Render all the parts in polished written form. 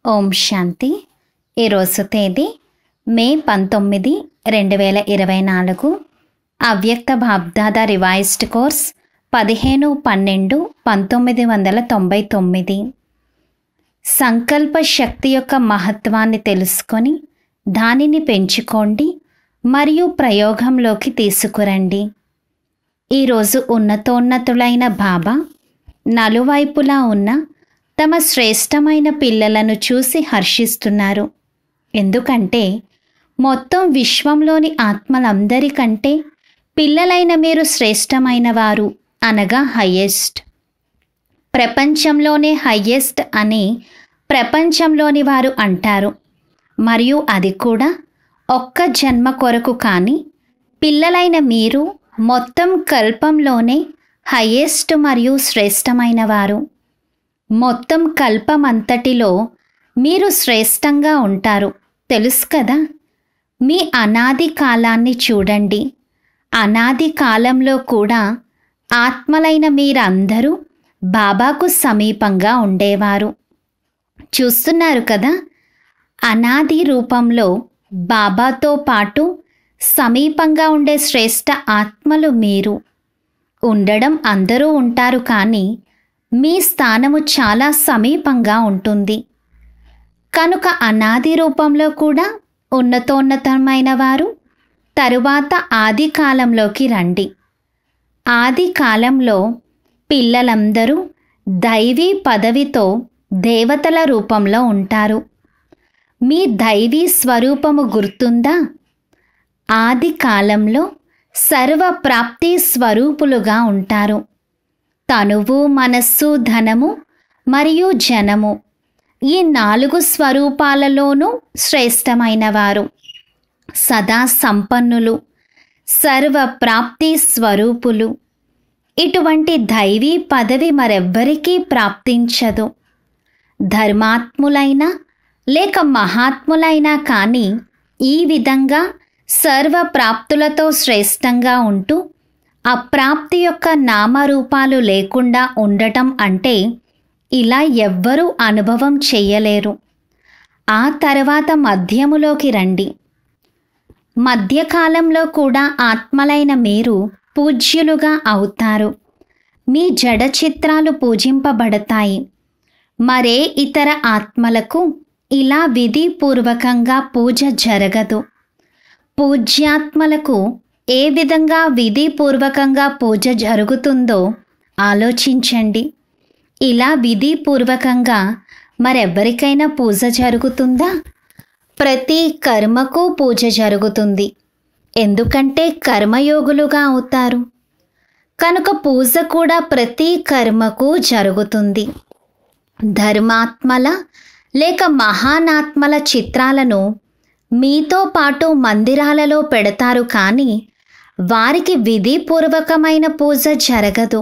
ఓం శాంతి. ఈరోజు తేదీ మే 19, 2024. అవ్యక్త బాబ్దాదా రివైజ్డ్ కోర్స్ 15/12/1999. సంకల్ప శక్తి యొక్క మహత్వాన్ని తెలుసుకొని దానిని పెంచుకోండి మరియు ప్రయోగంలోకి తీసుకురండి. ఈరోజు ఉన్నతోన్నతులైన బాబా నలువైపులా ఉన్న తమ శ్రేష్టమైన పిల్లలను చూసి హర్షిస్తున్నారు. ఎందుకంటే మొత్తం విశ్వంలోని ఆత్మలందరికంటే పిల్లలైన మీరు శ్రేష్టమైన వారు, అనగా హయ్యెస్ట్. ప్రపంచంలోనే హయ్యెస్ట్ అని ప్రపంచంలోని వారు అంటారు. మరియు అది కూడా ఒక్క జన్మ కొరకు. కానీ పిల్లలైన మీరు మొత్తం కల్పంలోనే హయ్యెస్ట్ మరియు శ్రేష్టమైన వారు. మొత్తం కల్పమంతటిలో మీరు శ్రేష్టంగా ఉంటారు. తెలుసు కదా. మీ అనాది కాలాన్ని చూడండి. అనాది కాలంలో కూడా ఆత్మలైన మీరందరూ బాబాకు సమీపంగా ఉండేవారు. చూస్తున్నారు కదా. అనాది రూపంలో బాబాతో పాటు సమీపంగా ఉండే శ్రేష్ట ఆత్మలు మీరు. ఉండడం అందరూ ఉంటారు, కానీ మీ స్థానము చాలా సమీపంగా ఉంటుంది. కనుక అనాది రూపంలో కూడా ఉన్నతోన్నతమైన వారు. తరువాత ఆది కాలంలోకి రండి. ఆది కాలంలో పిల్లలందరూ దైవీ పదవితో దేవతల రూపంలో ఉంటారు. మీ దైవీ స్వరూపము గుర్తుందా? ఆది కాలంలో సర్వప్రాప్తి స్వరూపులుగా ఉంటారు. తనువు, మనస్సు, ధనము మరియు జనము, ఈ 4 స్వరూపాలలోనూ శ్రేష్టమైన వారు. సదా సంపన్నులు, సర్వప్రాప్తి స్వరూపులు. ఇటువంటి దైవీ పదవి మరెవ్వరికీ ప్రాప్తించదు. ధర్మాత్ములైనా లేక మహాత్ములైనా కానీ ఈ విధంగా సర్వప్రాప్తులతో శ్రేష్టంగా ఉంటూ అప్రాప్తి యొక్క నామరూపాలు లేకుండా ఉండటం అంటే ఇలా ఎవ్వరూ అనుభవం చెయ్యలేరు. ఆ తర్వాత మధ్యములోకి రండి. మధ్యకాలంలో కూడా ఆత్మలైన మీరు పూజ్యులుగా అవుతారు. మీ జడ చిత్రాలు పూజింపబడతాయి. మరే ఇతర ఆత్మలకు ఇలా విధిపూర్వకంగా పూజ జరగదు. పూజ్యాత్మలకు ఏ విధంగా విధిపూర్వకంగా పూజ జరుగుతుందో ఆలోచించండి. ఇలా విధిపూర్వకంగా మరెవ్వరికైనా పూజ జరుగుతుందా? ప్రతి కర్మకు పూజ జరుగుతుంది. ఎందుకంటే కర్మయోగులుగా అవుతారు. కనుక పూజ కూడా ప్రతి కర్మకు జరుగుతుంది. ధర్మాత్మల లేక మహానాత్మల చిత్రాలను మీతో పాటు మందిరాలలో పెడతారు, కానీ వారికి విధిపూర్వకమైన పూజ జరగదు.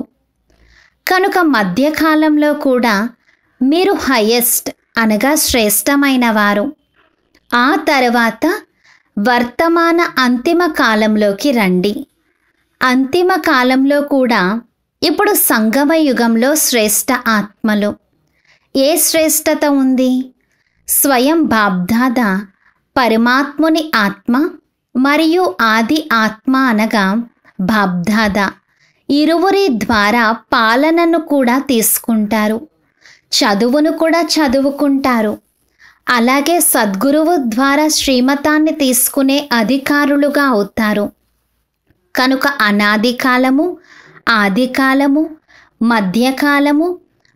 కనుక మధ్యకాలంలో కూడా మీరు హయ్యెస్ట్ అనగా శ్రేష్టమైన వారు. ఆ తర్వాత వర్తమాన అంతిమ కాలంలోకి రండి. అంతిమ కాలంలో కూడా ఇప్పుడు సంగమ యుగంలో శ్రేష్ట ఆత్మలు. ఏ శ్రేష్టత ఉంది? స్వయం బాబ్దాదా పరమాత్ముని ఆత్మ మరియు ఆది ఆత్మ అనగా బాబ్దాదా ఇరువురి ద్వారా పాలనను కూడా తీసుకుంటారు. చదువును కూడా చదువుకుంటారు. అలాగే సద్గురువు ద్వారా శ్రీమతాన్ని తీసుకునే అధికారులుగా అవుతారు. కనుక అనాది కాలము, ఆది కాలము, మధ్యకాలము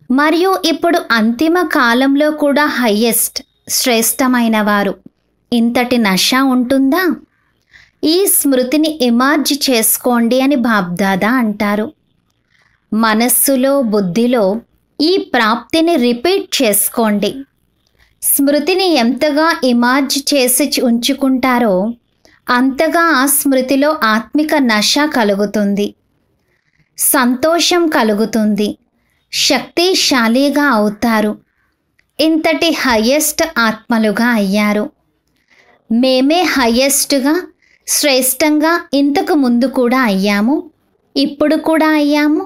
మరియు ఇప్పుడు అంతిమ కాలంలో కూడా హయ్యెస్ట్ శ్రేష్టమైన వారు. ఇంతటి నష ఉంటుందా? ఈ స్మృతిని ఎమర్జ్ చేసుకోండి అని బాబ్దాదా అంటారు. మనస్సులో, బుద్ధిలో ఈ ప్రాప్తిని రిపీట్ చేసుకోండి. స్మృతిని ఎంతగా ఎమర్జ్ చేసి ఉంచుకుంటారో అంతగా ఆ స్మృతిలో ఆత్మిక నష కలుగుతుంది, సంతోషం కలుగుతుంది, శక్తిశాలిగా అవుతారు. ఇంతటి హయ్యెస్ట్ ఆత్మలుగా అయ్యారు. మేమే హయ్యెస్ట్గా శ్రేష్టంగా ఇంతకు ముందు కూడా అయ్యాము, ఇప్పుడు కూడా అయ్యాము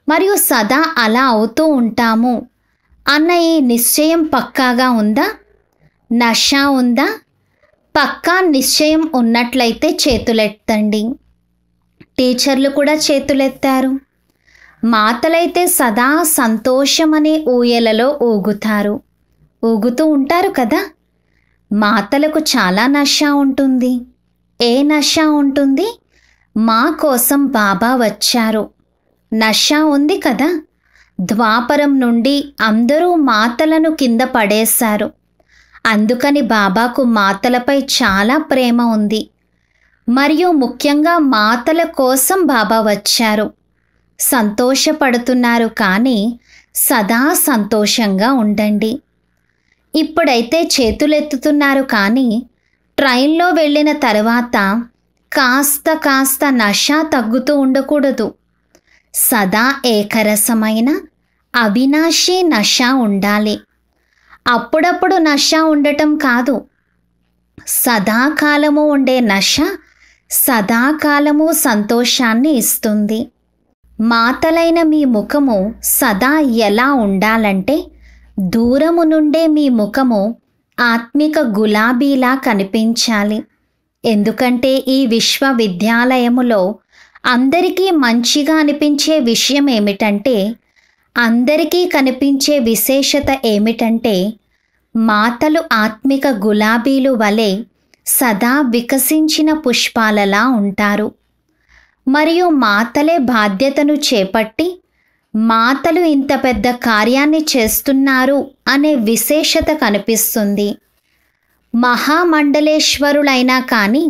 మరియు సదా అలా అవుతూ ఉంటాము అన్న ఈ నిశ్చయం పక్కాగా ఉందా? నష ఉందా? పక్కా నిశ్చయం ఉన్నట్లయితే చేతులెత్తండి. టీచర్లు కూడా చేతులెత్తారు. మాతలైతే సదా సంతోషమనే ఊయలలో ఊగుతారు. ఊగుతూ ఉంటారు కదా. మాతలకు చాలా నష ఉంటుంది. ఏ నష ఉంటుంది? మా కోసం బాబా వచ్చారు. నష ఉంది కదా. ద్వాపరం నుండి అందరూ మాతలను కింద పడేశారు. అందుకని బాబాకు మాతలపై చాలా ప్రేమ ఉంది. మరియు ముఖ్యంగా మాతల కోసం బాబా వచ్చారు. సంతోషపడుతున్నారు, కానీ సదా సంతోషంగా ఉండండి. ఇప్పుడైతే చేతులెత్తుతున్నారు, కానీ ట్రైన్లో వెళ్ళిన తర్వాత కాస్త నష తగ్గుతూ ఉండకూడదు. సదా ఏకరసమైన అవినాశీ నష ఉండాలి. అప్పుడప్పుడు నష ఉండటం కాదు. సదాకాలము ఉండే నష సదాకాలము సంతోషాన్ని ఇస్తుంది. మాతలైన మీ ముఖము సదా ఎలా ఉండాలంటే, దూరము నుండే మీ ముఖము ఆత్మిక గులాబీలా కనిపించాలి. ఎందుకంటే ఈ విశ్వవిద్యాలయములో అందరికీ మంచిగా అనిపించే విషయం ఏమిటంటే, అందరికీ కనిపించే విశేషత ఏమిటంటే, మాతలు ఆత్మిక గులాబీలు వలె సదా వికసించిన పుష్పాలలా ఉంటారు. మరియు మాతలే బాధ్యతను చేపట్టి మాతలు ఇంత పెద్ద కార్యాన్ని చేస్తున్నారు అనే విశేషత కనిపిస్తుంది. మహామండలేశ్వరులైనా కానీ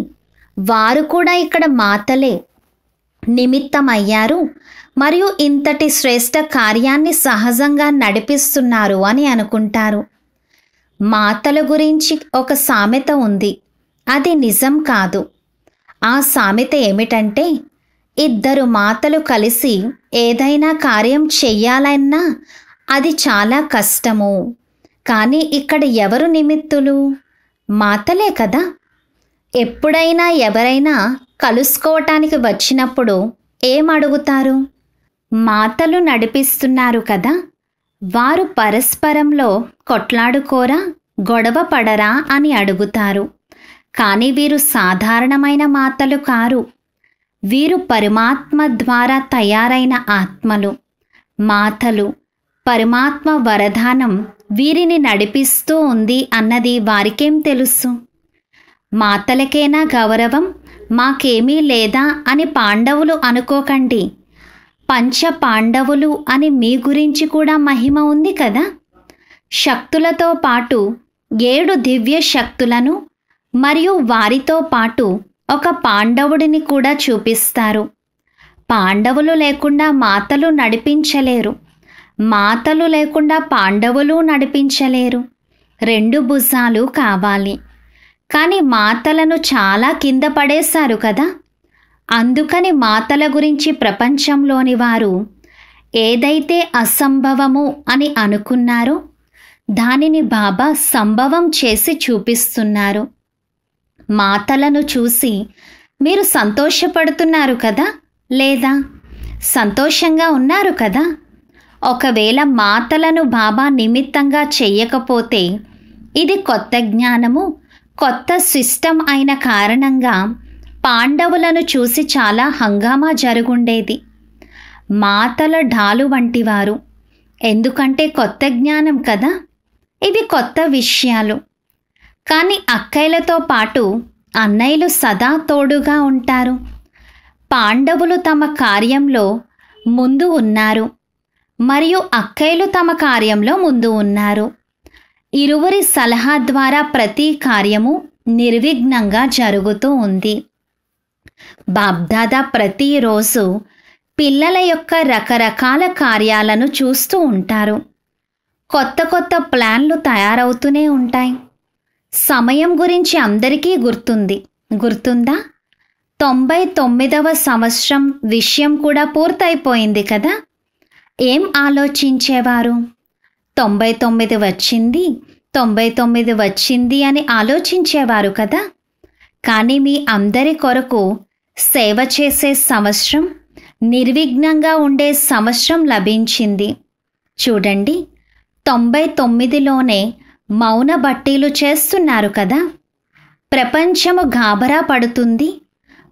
వారు కూడా ఇక్కడ మాతలే నిమిత్తమయ్యారు మరియు ఇంతటి శ్రేష్ఠ కార్యాన్ని సహజంగా నడిపిస్తున్నారు అని అనుకుంటారు. మాతల గురించి ఒక సామెత ఉంది. అది నిజం కాదు. ఆ సామెత ఏమిటంటే, ఇద్దరు మాతలు కలిసి ఏదైనా కార్యం చెయ్యాలన్నా అది చాలా కష్టము. కానీ ఇక్కడ ఎవరు నిమిత్తులు? మాతలే కదా. ఎప్పుడైనా ఎవరైనా కలుసుకోవటానికి వచ్చినప్పుడు ఏమడుగుతారు? మాతలు నడిపిస్తున్నారు కదా, వారు పరస్పరంలో కొట్లాడుకోరా, గొడవ పడరా అని అడుగుతారు. కానీ వీరు సాధారణమైన మాతలు కారు. వీరు పరమాత్మ ద్వారా తయారైన ఆత్మలు. మాతలు పరమాత్మ వరదానం వీరిని నడిపిస్తూ ఉంది అన్నది వారికేం తెలుసు? మాతలకేనా గౌరవం, మాకేమీ లేదా అని పాండవులు అనుకోకండి. పంచ పాండవులు అని మీ గురించి కూడా మహిమ ఉంది కదా. శక్తులతో పాటు 7 దివ్య శక్తులను మరియు వారితో పాటు ఒక పాండవుడిని కూడా చూపిస్తారు. పాండవులు లేకుండా మాతలు నడిపించలేరు. మాతలు లేకుండా పాండవులు నడిపించలేరు. 2 భుజాలు కావాలి. కానీ మాతలను చాలా కింద పడేశారు కదా. అందుకని మాతల గురించి ప్రపంచంలోని వారు ఏదైతే అసంభవము అని అనుకున్నారో దానిని బాబా సంభవం చేసి చూపిస్తున్నారు. మాతలను చూసి మీరు సంతోషపడుతున్నారు కదా, లేదా సంతోషంగా ఉన్నారు కదా. ఒకవేళ మాతలను బాబా నిమిత్తంగా చెయ్యకపోతే, ఇది కొత్త జ్ఞానము, కొత్త సిస్టమ్ అయిన కారణంగా పాండవులను చూసి చాలా హంగామా జరుగుండేది. మాతల ఢాలు వంటివారు. ఎందుకంటే కొత్త జ్ఞానం కదా, ఇవి కొత్త విషయాలు. కానీ అక్కయ్యలతో పాటు అన్నయ్యలు సదా తోడుగా ఉంటారు. పాండవులు తమ కార్యంలో ముందు ఉన్నారు మరియు అక్కయ్యలు తమ కార్యంలో ముందు ఉన్నారు. ఇరువురి సలహా ద్వారా ప్రతి కార్యము నిర్విఘ్నంగా జరుగుతూ ఉంది. బాబ్దాదా ప్రతిరోజు పిల్లల యొక్క రకరకాల కార్యాలను చూస్తూ ఉంటారు. కొత్త కొత్త ప్లాన్లు తయారవుతూనే ఉంటాయి. సమయం గురించి అందరికీ గుర్తుందా? 99వ సంవత్సరం విషయం కూడా పూర్తయిపోయింది కదా. ఏం ఆలోచించేవారు? 99 వచ్చింది, 99 వచ్చింది అని ఆలోచించేవారు కదా. కానీ మీ అందరి కొరకు సేవ చేసే సంవత్సరం, నిర్విఘ్నంగా ఉండే సంవత్సరం లభించింది. చూడండి, 99లోనే మౌన బట్టీలు చేస్తున్నారు కదా. ప్రపంచము గాబరా పడుతుంది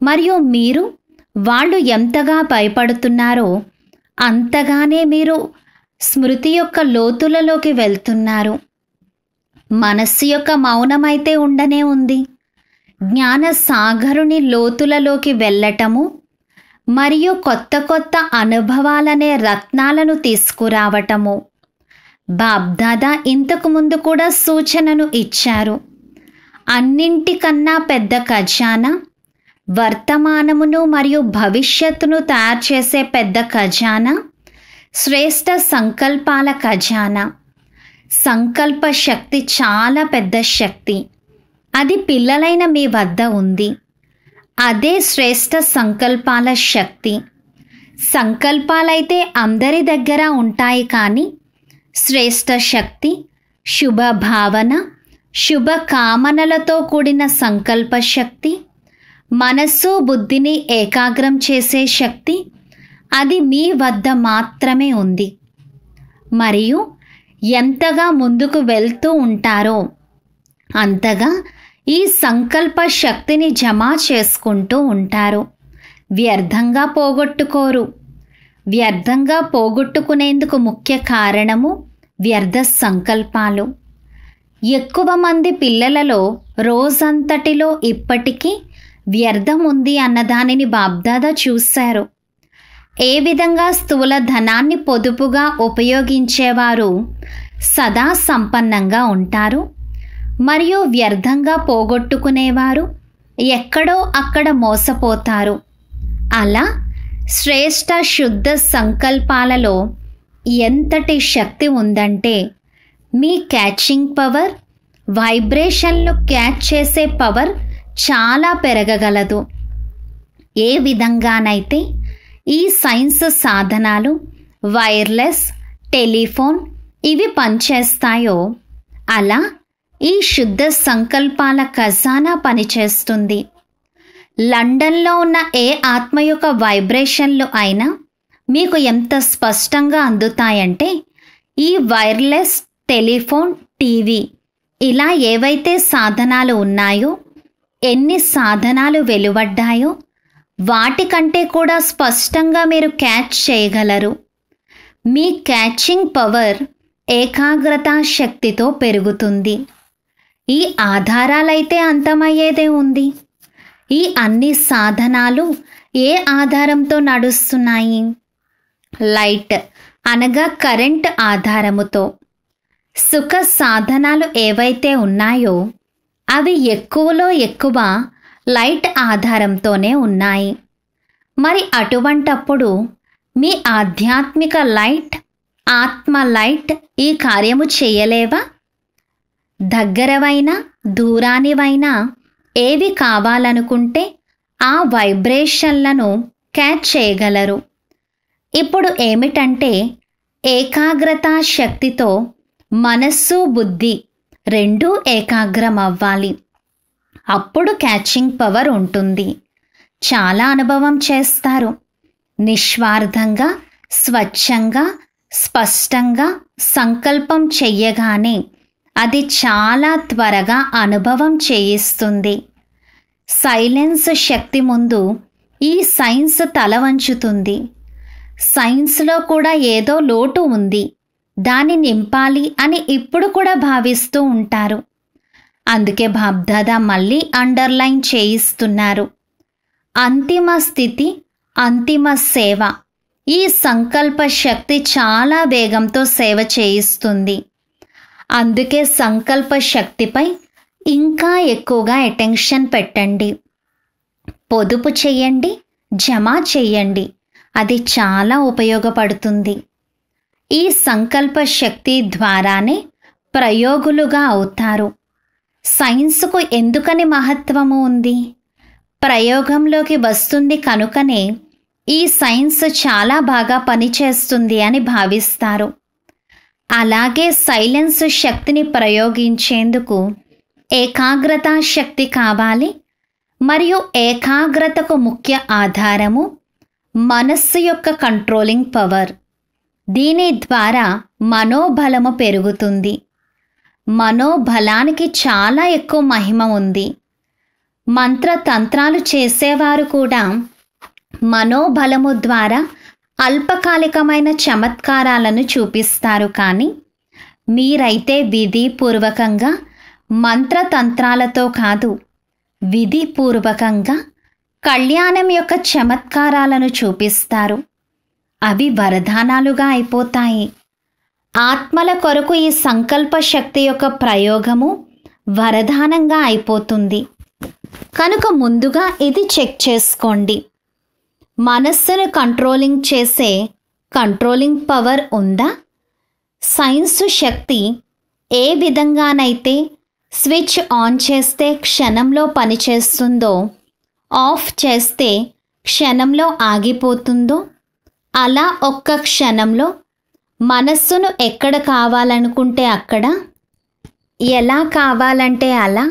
మరియు మీరు వాళ్ళు ఎంతగా భయపడుతున్నారో అంతగానే మీరు స్మృతి యొక్క లోతులలోకి వెళ్తున్నారు. మనస్సు యొక్క మౌనమైతే ఉండనే ఉంది. జ్ఞాన సాగరుని లోతులలోకి వెళ్ళటము మరియు కొత్త కొత్త అనుభవాలనే రత్నాలను తీసుకురావటము. బాబ్దాదా ఇంతకు ముందు కూడా సూచనను ఇచ్చారు. అన్నింటికన్నా పెద్ద ఖజానా వర్తమానమును మరియు భవిష్యత్తును తయారు చేసే పెద్ద ఖజానా శ్రేష్ఠ సంకల్పాల ఖజానా. సంకల్ప శక్తి చాలా పెద్ద శక్తి. అది పిల్లలైన మీ వద్ద ఉంది. అదే శ్రేష్ఠ సంకల్పాల శక్తి. సంకల్పాలైతే అందరి దగ్గర ఉంటాయి, కానీ శ్రేష్ఠ శక్తి, శుభ భావన, శుభ కామనలతో కూడిన సంకల్ప శక్తి, మనస్సు బుద్ధిని ఏకాగ్రం చేసే శక్తి, అది మీ వద్ద మాత్రమే ఉంది. మరియు ఎంతగా ముందుకు వెళ్తూ ఉంటారో అంతగా ఈ సంకల్ప శక్తిని జమ చేసుకుంటూ ఉంటారు. వ్యర్థంగా పోగొట్టుకోరు. వ్యర్థంగా పోగొట్టుకునేందుకు ముఖ్య కారణము వ్యర్థ సంకల్పాలు. ఎక్కువ మంది పిల్లలలో రోజంతటిలో ఇప్పటికీ వ్యర్థం ఉంది అన్నదానిని బాబ్దాదా చూశారు. ఏ విధంగా స్థూల ధనాన్ని పొదుపుగా ఉపయోగించేవారు సదా సంపన్నంగా ఉంటారు మరియు వ్యర్థంగా పోగొట్టుకునేవారు ఎక్కడో అక్కడ మోసపోతారు. అలా శ్రేష్ఠ శుద్ధ సంకల్పాలలో ఎంతటి శక్తి ఉందంటే మీ క్యాచింగ్ పవర్, వైబ్రేషన్లు క్యాచ్ చేసే పవర్ చాలా పెరగగలదు. ఏ విధంగానైతే ఈ సైన్స్ సాధనాలు, వైర్లెస్, టెలిఫోన్ ఇవి పనిచేస్తాయో అలా ఈ శుద్ధ సంకల్పాల ఖజానా పనిచేస్తుంది. లండన్లో ఉన్న ఏ ఆత్మ యొక్క వైబ్రేషన్లు అయినా మీకు ఎంత స్పష్టంగా అందుతాయంటే ఈ వైర్లెస్, టెలిఫోన్, టీవీ ఇలా ఏవైతే సాధనాలు ఉన్నాయో, ఎన్ని సాధనాలు వెలువడ్డాయో వాటికంటే కూడా స్పష్టంగా మీరు క్యాచ్ చేయగలరు. మీ క్యాచింగ్ పవర్ ఏకాగ్రత శక్తితో పెరుగుతుంది. ఈ ఆధారాలైతే అంతమయ్యేదే ఉంది. ఈ అన్ని సాధనాలు ఏ ఆధారంతో నడుస్తున్నాయి? లైట్ అనగా కరెంట్ ఆధారముతో. సుఖ సాధనాలు ఏవైతే ఉన్నాయో అవి ఎక్కువలో ఎక్కువ లైట్ ఆధారంతోనే ఉన్నాయి. మరి అటువంటప్పుడు మీ ఆధ్యాత్మిక లైట్, ఆత్మ లైట్ ఈ కార్యము చేయలేవా? దగ్గరవైనా దూరానివైనా ఏవి కావాలనుకుంటే ఆ వైబ్రేషన్లను క్యాచ్ చేయగలరు. ఇప్పుడు ఏమిటంటే ఏకాగ్రత శక్తితో మనస్సు బుద్ధి రెండూ ఏకాగ్రం అవ్వాలి. అప్పుడు క్యాచింగ్ పవర్ ఉంటుంది. చాలా అనుభవం చేస్తారు. నిస్వార్థంగా, స్వచ్ఛంగా, స్పష్టంగా సంకల్పం చెయ్యగానే అది చాలా త్వరగా అనుభవం చేయిస్తుంది. సైలెన్స్ శక్తి ముందు ఈ సైన్స్ తల వంచుతుంది. సైన్స్లో కూడా ఏదో లోటు ఉంది, దాన్ని నింపాలి అని ఇప్పుడు కూడా భావిస్తూ ఉంటారు. అందుకే బాబ్దాదా మళ్ళీ అండర్లైన్ చేయిస్తున్నారు. అంతిమ స్థితి, అంతిమ సేవ. ఈ సంకల్ప శక్తి చాలా వేగంతో సేవ చేయిస్తుంది. అందుకే సంకల్ప శక్తిపై ఇంకా ఎక్కువగా అటెన్షన్ పెట్టండి. పొదుపు చెయ్యండి, జమ చెయ్యండి. అది చాలా ఉపయోగపడుతుంది. ఈ సంకల్ప శక్తి ద్వారానే ప్రయోగులుగా అవుతారు. సైన్స్కు ఎందుకని మహత్వము ఉంది? ప్రయోగంలోకి వస్తుంది కనుకనే ఈ సైన్స్ చాలా బాగా పనిచేస్తుంది అని భావిస్తారు. అలాగే సైలెన్స్ శక్తిని ప్రయోగించేందుకు ఏకాగ్రత శక్తి కావాలి. మరియు ఏకాగ్రతకు ముఖ్య ఆధారము మనస్సు యొక్క కంట్రోలింగ్ పవర్. దీని ద్వారా మనోబలము పెరుగుతుంది. మనోబలానికి చాలా ఎక్కువ మహిమ ఉంది. మంత్రతంత్రాలు చేసేవారు కూడా మనోబలము ద్వారా అల్పకాలికమైన చమత్కారాలను చూపిస్తారు. కానీ మీరైతే విధిపూర్వకంగా మంత్రతంత్రాలతో కాదు, విధిపూర్వకంగా కళ్యాణం యొక్క చమత్కారాలను చూపిస్తారు. అవి వరదానాలుగా అయిపోతాయి. ఆత్మల కొరకు ఈ సంకల్ప శక్తి యొక్క ప్రయోగము వరదానంగా అయిపోతుంది. కనుక ముందుగా ఇది చెక్ చేసుకోండి. మనస్సును కంట్రోలింగ్ చేసే కంట్రోలింగ్ పవర్ ఉందా? సైన్సు శక్తి ఏ విధంగానైతే స్విచ్ ఆన్ చేస్తే క్షణంలో పనిచేస్తుందో, ఆఫ్ చేస్తే క్షణంలో ఆగిపోతుందో, అలా ఒక్క క్షణంలో మనస్సును ఎక్కడ కావాలనుకుంటే అక్కడ, ఎలా కావాలంటే అలా,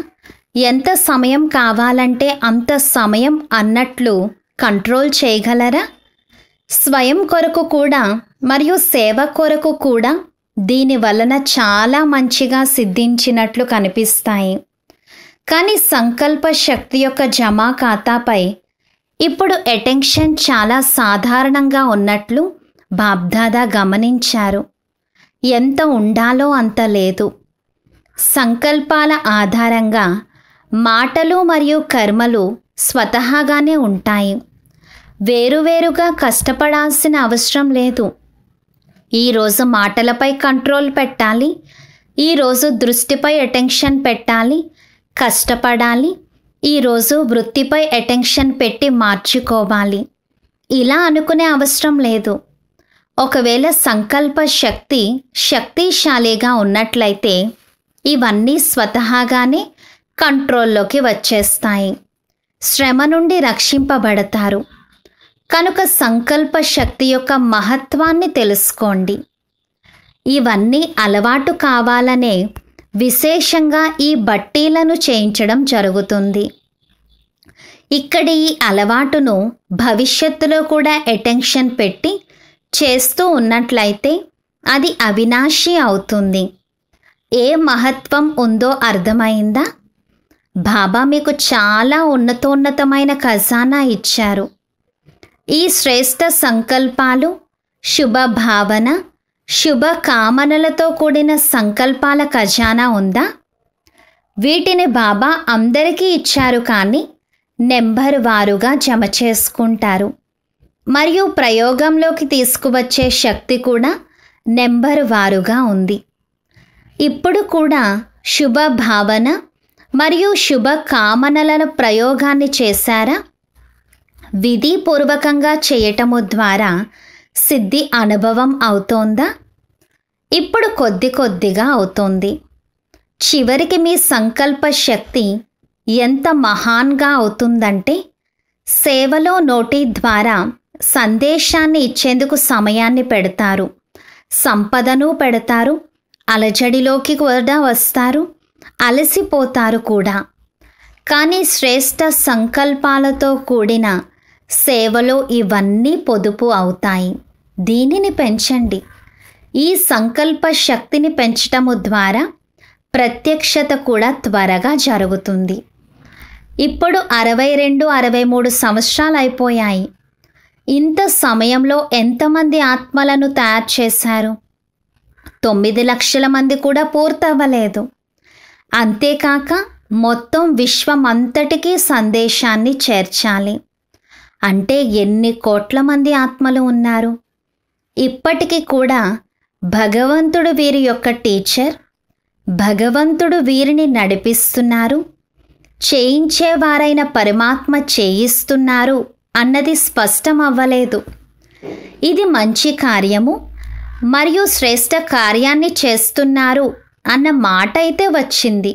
ఎంత సమయం కావాలంటే అంత సమయం అన్నట్లు కంట్రోల్ చేయగలరా? స్వయం కొరకు కూడా మరియు సేవ కొరకు కూడా దీని వలన చాలా మంచిగా సిద్ధించినట్లు కనిపిస్తాయి. కానీ సంకల్ప శక్తి యొక్క జమా ఖాతాపై ఇప్పుడు అటెన్షన్ చాలా సాధారణంగా ఉన్నట్లు బాబ్దాదా గమనించారు. ఎంత ఉండాలో అంత లేదు. సంకల్పాల ఆధారంగా మాటలు మరియు కర్మలు స్వతహాగానే ఉంటాయి. వేరువేరుగా కష్టపడాల్సిన అవసరం లేదు. ఈరోజు మాటలపై కంట్రోల్ పెట్టాలి, ఈరోజు దృష్టిపై అటెన్షన్ పెట్టాలి, కష్టపడాలి, ఈరోజు వృత్తిపై అటెన్షన్ పెట్టి మార్చుకోవాలి, ఇలా అనుకునే అవసరం లేదు. ఒకవేళ సంకల్ప శక్తి శక్తిశాలిగా ఉన్నట్లయితే ఇవన్నీ స్వతహాగానే కంట్రోల్లోకి వచ్చేస్తాయి. శ్రమ నుండి రక్షింపబడతారు. కనుక సంకల్ప శక్తి యొక్క మహత్వాన్ని తెలుసుకోండి. ఇవన్నీ అలవాటు కావాలనే విశేషంగా ఈ బట్టీలను చేయించడం జరుగుతుంది. ఇక్కడి ఈ అలవాటును భవిష్యత్తులో కూడా అటెన్షన్ పెట్టి చేస్తూ ఉన్నట్లయితే అది అవినాశి అవుతుంది. ఏ మహత్వం ఉందో అర్థమైందా? బాబా మీకు చాలా ఉన్నతోన్నతమైన ఖజానా ఇచ్చారు. ఈ శ్రేష్ఠ సంకల్పాలు, శుభ భావన, శుభ కామనలతో కూడిన సంకల్పాల ఖజానా ఉందా? వీటిని బాబా అందరికీ ఇచ్చారు, కానీ నెంబర్ వారుగా జమ చేసుకుంటారు. మరియు ప్రయోగంలోకి తీసుకువచ్చే శక్తి కూడా నెంబర్ వారుగా ఉంది. ఇప్పుడు కూడా శుభ భావన మరియు శుభ కామనల ప్రయోగాన్ని చేశారా? విధిపూర్వకంగా చేయటము ద్వారా సిద్ధి అనుభవం అవుతోందా? ఇప్పుడు కొద్ది కొద్దిగా అవుతోంది. చివరికి మీ సంకల్ప శక్తి ఎంత మహాన్గా అవుతుందంటే సేవలో నోటి ద్వారా సందేశాన్ని ఇచ్చేందుకు సమయాన్ని పెడతారు, సంపదను పెడతారు, అలజడిలోకి కూడా వస్తారు, అలసిపోతారు కూడా. కానీ శ్రేష్ఠ సంకల్పాలతో కూడిన సేవలో ఇవన్నీ పొదుపు అవుతాయి. దీనిని పెంచండి. ఈ సంకల్ప శక్తిని పెంచటము ద్వారా ప్రత్యక్షత కూడా త్వరగా జరుగుతుంది. ఇప్పుడు 62-63 సంవత్సరాలు అయిపోయాయి. ఇంత సమయంలో ఎంతమంది ఆత్మలను తయారు చేశారు? 9 లక్షల మంది కూడా పూర్తవ్వలేదు. అంతేకాక మొత్తం విశ్వమంతటికీ సందేశాన్ని చేర్చాలి. అంటే ఎన్ని కోట్ల మంది ఆత్మలు ఉన్నారు? ఇప్పటికీ కూడా భగవంతుడు వీరి యొక్క టీచర్, భగవంతుడు వీరిని నడిపిస్తున్నారు, చేయించేవారైన పరమాత్మ చేయిస్తున్నారు అన్నది స్పష్టం అవ్వలేదు. ఇది మంచి కార్యము మరియు శ్రేష్ఠ కార్యాన్ని చేస్తున్నారు అన్న మాట అయితే వచ్చింది.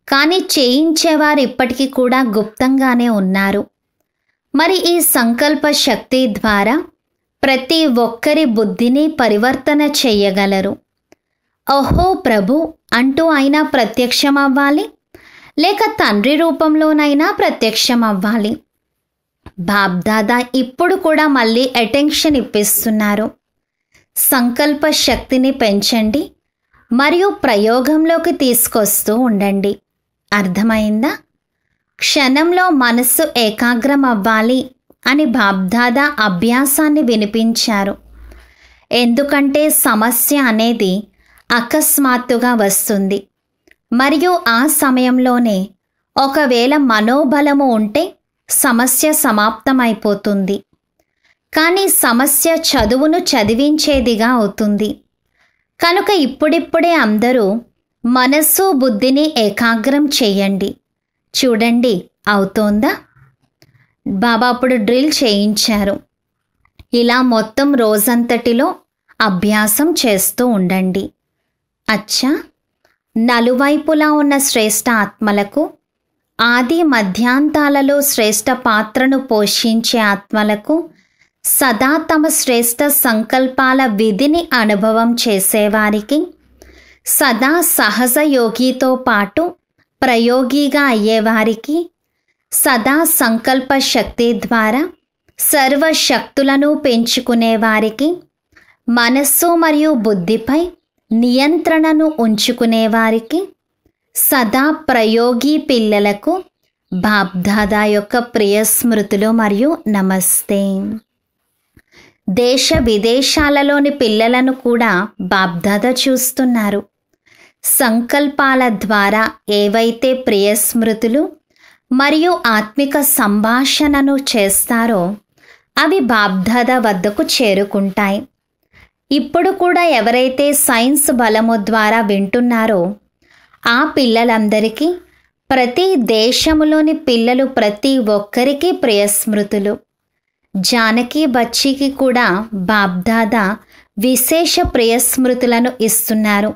కానీ చేయించేవారు ఇప్పటికీ కూడా గుప్తంగానే ఉన్నారు. మరి ఈ సంకల్ప శక్తి ద్వారా ప్రతి ఒక్కరి బుద్ధిని పరివర్తన చెయ్యగలరు. ఓహో ప్రభు అంటూ అయినా ప్రత్యక్షం అవ్వాలి, లేక తండ్రి రూపంలోనైనా ప్రత్యక్షం అవ్వాలి. బాబ్దాదా ఇప్పుడు కూడా మళ్ళీ అటెన్షన్ ఇప్పిస్తున్నారు. సంకల్ప శక్తిని పెంచండి. మరియు ప్రయోగంలోకి తీసుకొస్తూ ఉండండి. అర్థమైందా? క్షణంలో మనస్సు ఏకాగ్రం అవ్వాలి అని బాబ్దాదా అభ్యాసాన్ని వినిపించారు. ఎందుకంటే సమస్య అనేది అకస్మాత్తుగా వస్తుంది మరియు ఆ సమయంలోనే ఒకవేళ మనోబలము ఉంటే సమస్య సమాప్తమైపోతుంది. కానీ సమస్య చదువును చదివించేదిగా అవుతుంది. కనుక ఇప్పుడిప్పుడే అందరూ మనస్సు బుద్ధిని ఏకాగ్రం చేయండి. చూడండి, అవుతోందా? బాబా అప్పుడు డ్రిల్ చేయించారు. ఇలా మొత్తం రోజంతటిలో అభ్యాసం చేస్తూ ఉండండి. అచ్చా, నలువైపులా ఉన్న శ్రేష్ఠ ఆత్మలకు, ఆది మధ్యాంతాలలో శ్రేష్ఠ పాత్రను పోషించే ఆత్మలకు, సదా తమ శ్రేష్ఠ సంకల్పాల విధిని అనుభవం చేసేవారికి, సదా సహజ యోగితో పాటు ప్రయోగిగా అయ్యేవారికి, సదా సంకల్ప శక్తి ద్వారా సర్వశక్తులను పెంచుకునేవారికి, మనస్సు మరియు బుద్ధిపై నియంత్రణను ఉంచుకునేవారికి, సదా ప్రయోగి పిల్లలకు బాబ్దాదా యొక్క ప్రియ స్మృతులు మరియు నమస్తే. దేశ విదేశాలలోని పిల్లలను కూడా బాబ్దాదా చూస్తున్నారు. సంకల్పాల ద్వారా ఏవైతే ప్రియ స్మృతులు మరియు ఆత్మిక సంభాషణను చేస్తారో అవి బాబ్దాదా వద్దకు చేరుకుంటాయి. ఇప్పుడు కూడా ఎవరైతే సైన్స్ బలము ద్వారా వింటున్నారో ఆ పిల్లలందరికీ, ప్రతి దేశములోని పిల్లలు ప్రతి ఒక్కరికి ప్రియ స్మృతులు. జానకి బచ్చికి కూడా బాబ్దాదా విశేష ప్రియ స్మృతులను ఇస్తున్నారు.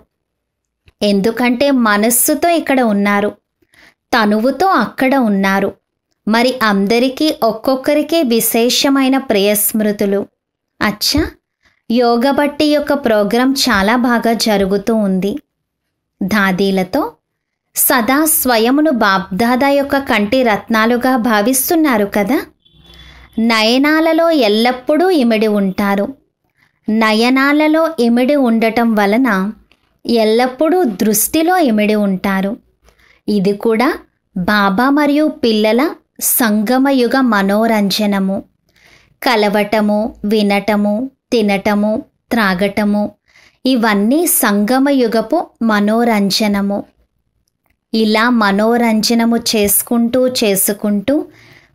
ఎందుకంటే మనస్సుతో ఇక్కడ ఉన్నారు, తనువుతో అక్కడ ఉన్నారు. మరి అందరికీ ఒక్కొక్కరికి విశేషమైన ప్రియ స్మృతులు. అచ్చా, యోగబట్టి యొక్క ప్రోగ్రాం చాలా బాగా జరుగుతూ ఉంది. దాదీలతో సదా స్వయమును బాబ్దాదా యొక్క కంటి రత్నాలుగా భావిస్తున్నారు కదా. నయనాలలో ఎల్లప్పుడూ ఇమిడి ఉంటారు. నయనాలలో ఇమిడి ఉండటం వలన ఎల్లప్పుడూ దృష్టిలో ఇమిడి ఉంటారు. ఇది కూడా బాబా మరియు పిల్లల సంగమయుగ మనోరంజనము. కలవటము, వినటము, తినటము, త్రాగటము ఇవన్నీ సంగమయుగపు మనోరంజనము. ఇలా మనోరంజనము చేసుకుంటూ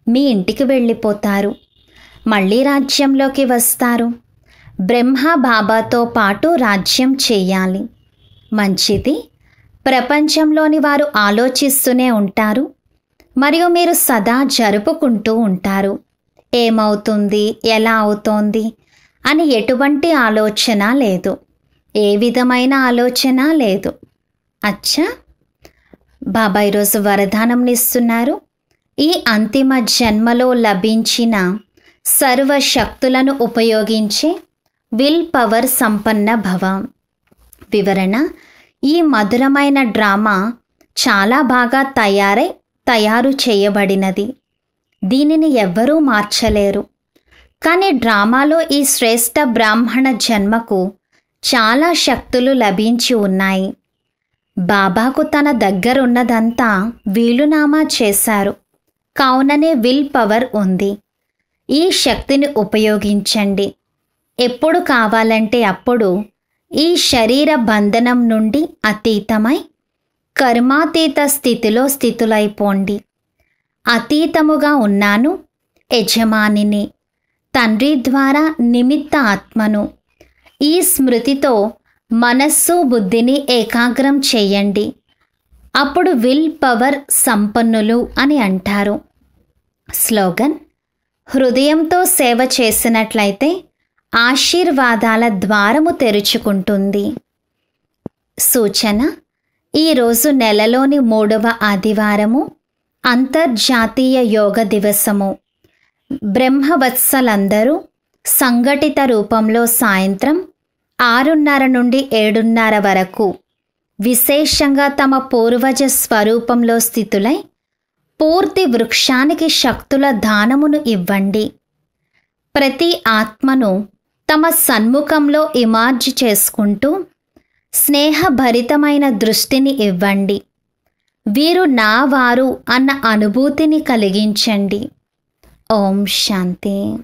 మీ ఇంటికి వెళ్ళిపోతారు. మళ్ళీ రాజ్యంలోకి వస్తారు. బ్రహ్మ బాబాతో పాటు రాజ్యం చేయాలి. మంచిది. ప్రపంచంలోని వారు ఆలోచిస్తూనే ఉంటారు మరియు మీరు సదా జరుపుకుంటూ ఉంటారు. ఏమవుతుంది, ఎలా అవుతోంది అని ఎటువంటి ఆలోచన లేదు. ఏ విధమైన ఆలోచన లేదు. అచ్చా, బాబా ఈరోజు వరదానంనిస్తున్నారు. ఈ అంతిమ జన్మలో లభించిన సర్వశక్తులను ఉపయోగించే విల్ పవర్ సంపన్న భవ. వివరణ: ఈ మధురమైన డ్రామా చాలా బాగా తయారు చేయబడినది. దీనిని ఎవ్వరూ మార్చలేరు. కానీ డ్రామాలో ఈ శ్రేష్ఠ బ్రాహ్మణ జన్మకు చాలా శక్తులు లభించి ఉన్నాయి. బాబాకు తన దగ్గరున్నదంతా వీలునామా చేశారు. కావుననే విల్ పవర్ ఉంది. ఈ శక్తిని ఉపయోగించండి. ఎప్పుడు కావాలంటే అప్పుడు ఈ శరీర బంధనం నుండి అతీతమై కర్మాతీత స్థితిలో స్థితులైపోండి. అతీతముగా ఉన్నాను, యజమానిని, తండ్రి ద్వారా నిమిత్త ఆత్మను. ఈ స్మృతితో మనస్సు బుద్ధిని ఏకాగ్రం చేయండి. అప్పుడు విల్ పవర్ సంపన్నులు అని అంటారు. స్లోగన్: హృదయంతో సేవ చేసినట్లయితే ఆశీర్వాదాల ద్వారము తెరుచుకుంటుంది. సూచన: ఈరోజు నెలలోని 3వ ఆదివారము, అంతర్జాతీయ యోగ దివసము. బ్రహ్మవత్సలందరూ సంఘటిత రూపంలో సాయంత్రం 6:30 నుండి 7:30 వరకు విశేషంగా తమ పూర్వజ స్వరూపంలో స్థితులై పూర్తి వృక్షానికి శక్తుల దానమును ఇవ్వండి. ప్రతి ఆత్మను తమ సన్ముఖంలో ఇమార్జ్ చేసుకుంటూ స్నేహభరితమైన దృష్టిని ఇవ్వండి. వీరు నా వారు అన్న అనుభూతిని కలిగించండి. ఓం శాంతి.